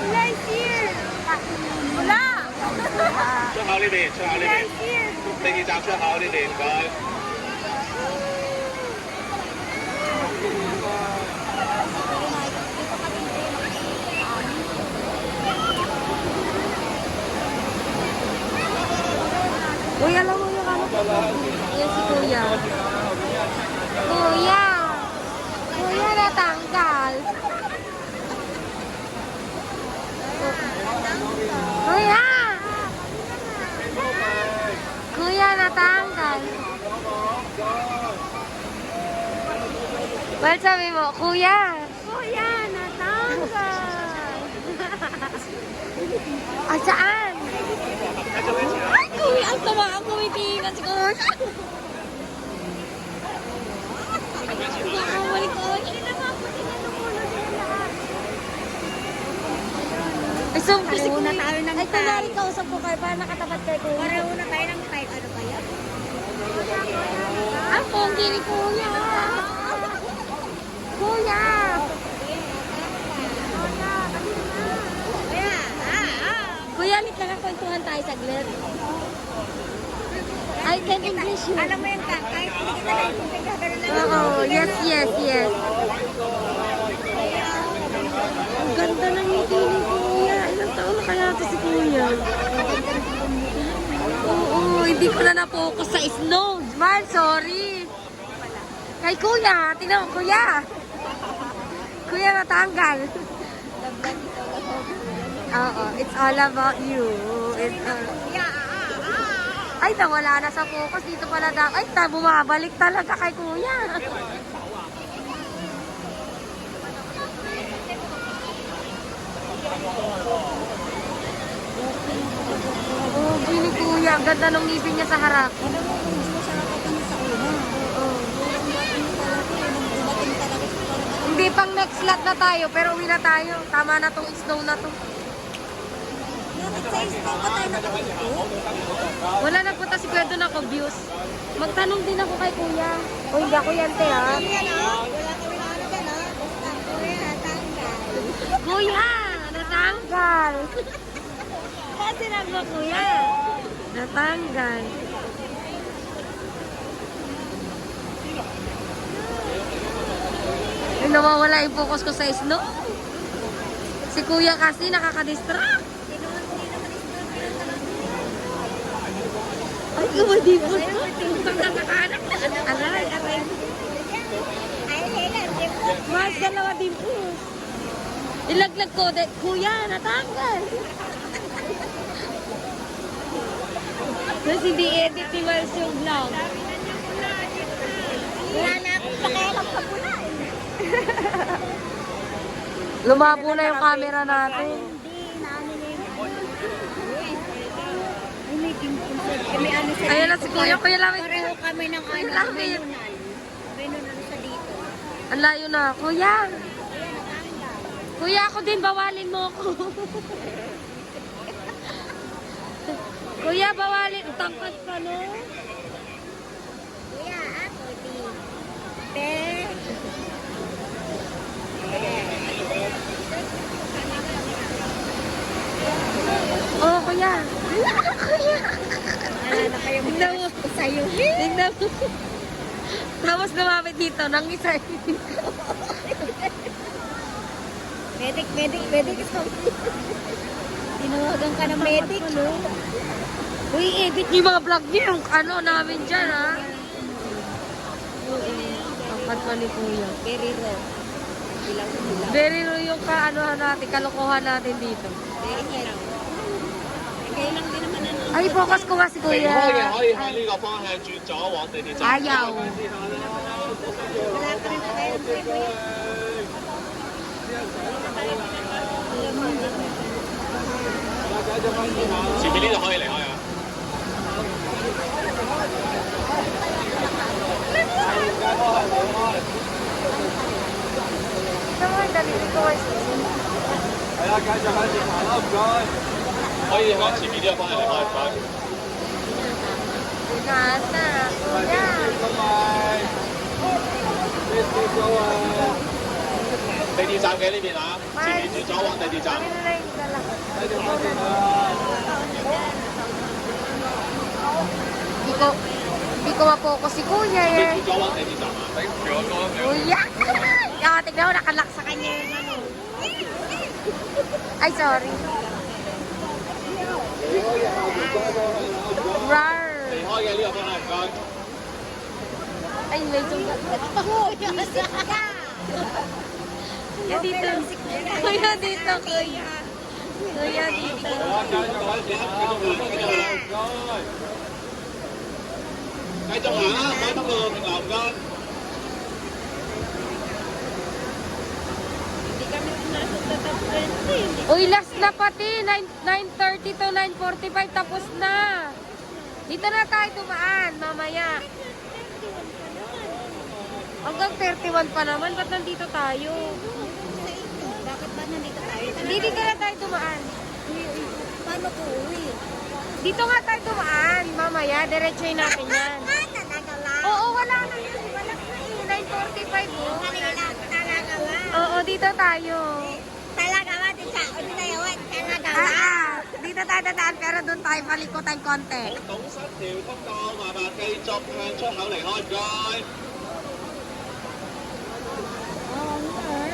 Wala is here. Wala. 出口呢邊，出口呢 Wala 邊， is here. 地鐵站出口呢邊，唔該。 Uy, alam mo yung ano? Yan si Kuya. Kuya! Kuya, natanggal. Kuya! Kuya, natanggal. Well, sabi mo, Kuya! Kuya, natanggal. Ah, saan? Ay, Kuya! Ang tama ang kumitingan si Kuya. Nakawalik ko. Ay, so, kasi Pareho na tayo ng ay, type. kunwari kausap ko kayo para nakatapat kay Kuya. Pareho na tayo ng type. Ano kaya? Ang pogi ni Kuya. Kuya! Kuya, Kuya, lit lang ang kwentuhan tayo saglit. I can English you. Alam mo yung kahit hindi kita lang kung gagano lang. Oo, yes, yes, yes. Ang ganda ng ngiti ni Kuya. Ilang taon na kaya ito si Kuya? Oo, hindi ko na na-focus sa snow. Man, sorry. Kay Kuya, tingnan mo, Kuya. Kuya, natanggal. Oo, it's all about you. It's all... Ay, nawala na sa focus. Dito pala daw. Ay, bumabalik talaga kay Kuya. Oh, ni Kuya. Ang ganda ng ngipin niya sa harap. Hindi pang next slot na tayo, pero uwi na tayo. Tama na tong snow na to. Wala nagpunta si Kuya doon ako, views. Magtanong din ako kay Kuya. O hindi ako yan, te, ha? Kuya! Natanggal! Kasi lang ba, Kuya? Natanggal. Ay, nawawala yung focus ko sa snow. Si Kuya kasi nakakadistract. Ay, kumadipos ko. Pag nakakanak ko, aray, aray. Mas dalawa din po. Ilaglag ko, Kuya, natanggal. Tapos hindi edit ni Miles yung vlog. Wala na akong pakialam sa pula eh. Lumabo na yung camera natin. Hindi, naano niya yung ay, may pimples. May ano sa Ayan na si Kuya. Kuya, lamig. Pareho kami ng ano, Lamig. menunan. Menunan sa dito. Ang layo na. Kuya. Kuya, ako din. Bawalin mo ako. Kuya, bawalin. Tangkad ka, no? Kuya, ako di. Pe. Oo, Kuya. Kuya. Wala na kayong Tignan mo. sa'yo. Tignan mo. Tapos lumapit dito. Nang isa. Medic. Tinawagan ka ng medic. Uy, edit niyo yung mga vlog niyo. Yung ano namin dyan, ha? Tangkad pa ni Kuya. Very raw. Bilang. Very low yung kaanohan natin, kalokohan natin dito. Very raw. Kaya lang din naman ano. Ay, focus ko nga si 離 Kuya. 開嘅可以向呢個方向轉左往地鐵站。 Ayaw. Wala ka rin pakialam sa'yo, kuya.前面呢度可以離開啊。 Naman, dali ko ay susunod. 係啊，繼續向前行啦，唔該。可以向前面呢個方向離開，唔該。 Taas na, Kuya. Bye bye. Let's keep going. 地鐵站嘅呢邊啊，前面轉左往地鐵站。 Ano na yung dala? Hindi ko mapokus si Kuya eh. 轉左往地鐵站啊！你陪我過啊！ Kuya! Ah, tignan mo, nakalak sa kanya yung ano. Ay, sorry. Rar! 離開嘅呢個方向唔該。 Ay, may sugat. Kuya dito. Kuya dito, kuya. Kuya dito. 繼續行啦，海東路平南唔該。 Uy, last na pati. 9:30 to 9:45. Tapos na. Dito na tayo dumaan, mamaya. Hanggang 31 pa naman. Ba't nandito tayo? Bakit ba nandito tayo? Hindi, dito na tayo dumaan. Paano ko uwi? Dito nga tayo dumaan. Mamaya, diretsoy natin yan. Talaga lang. Oo, wala na yun. Wala na eh. 9:45 oh. Talaga lang. Oo, dito tayo. Talaga ba? Hindi tayo. Talaga lang. Dito tayo dadaan, pero doon tayo palikutan konti. 堵塞條通道，麻煩繼續向出口離開，唔該。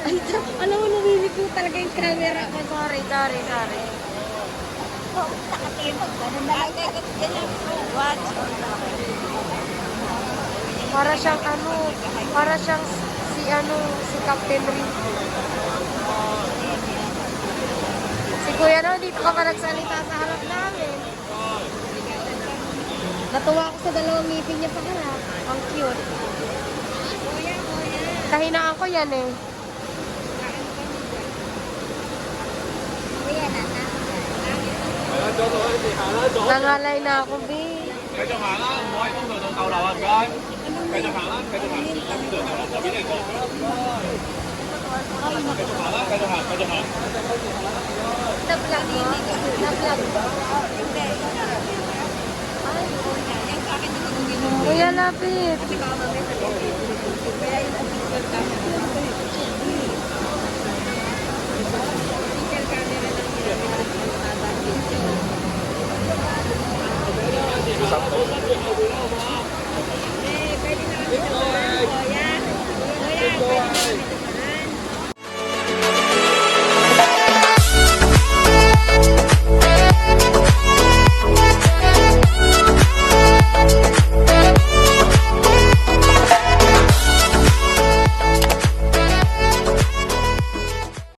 Ay, alam mo, namimik ko talaga yung camera ko. Sorry. Nakatingin pag ganun na lang. Watch. Para siyang si Captain Rin. Si Kuya no, dito ka pa nagsalita sa harap namin. Natuwa ako sa dalawang meeting niya sa harap. Ang cute. Kahinaan ko yan eh. Kuya na. 係啦，左度開始行啦，左。 Nangalay na ako, B. 繼續行啦，唔好喺東道度逗留啊，唔該。繼續行啦，繼續行，邊度逗留？左邊定左邊？繼續行啦，繼續行，繼續行。 Na-vlog mo? Na-vlog mo? Kuya Lapit.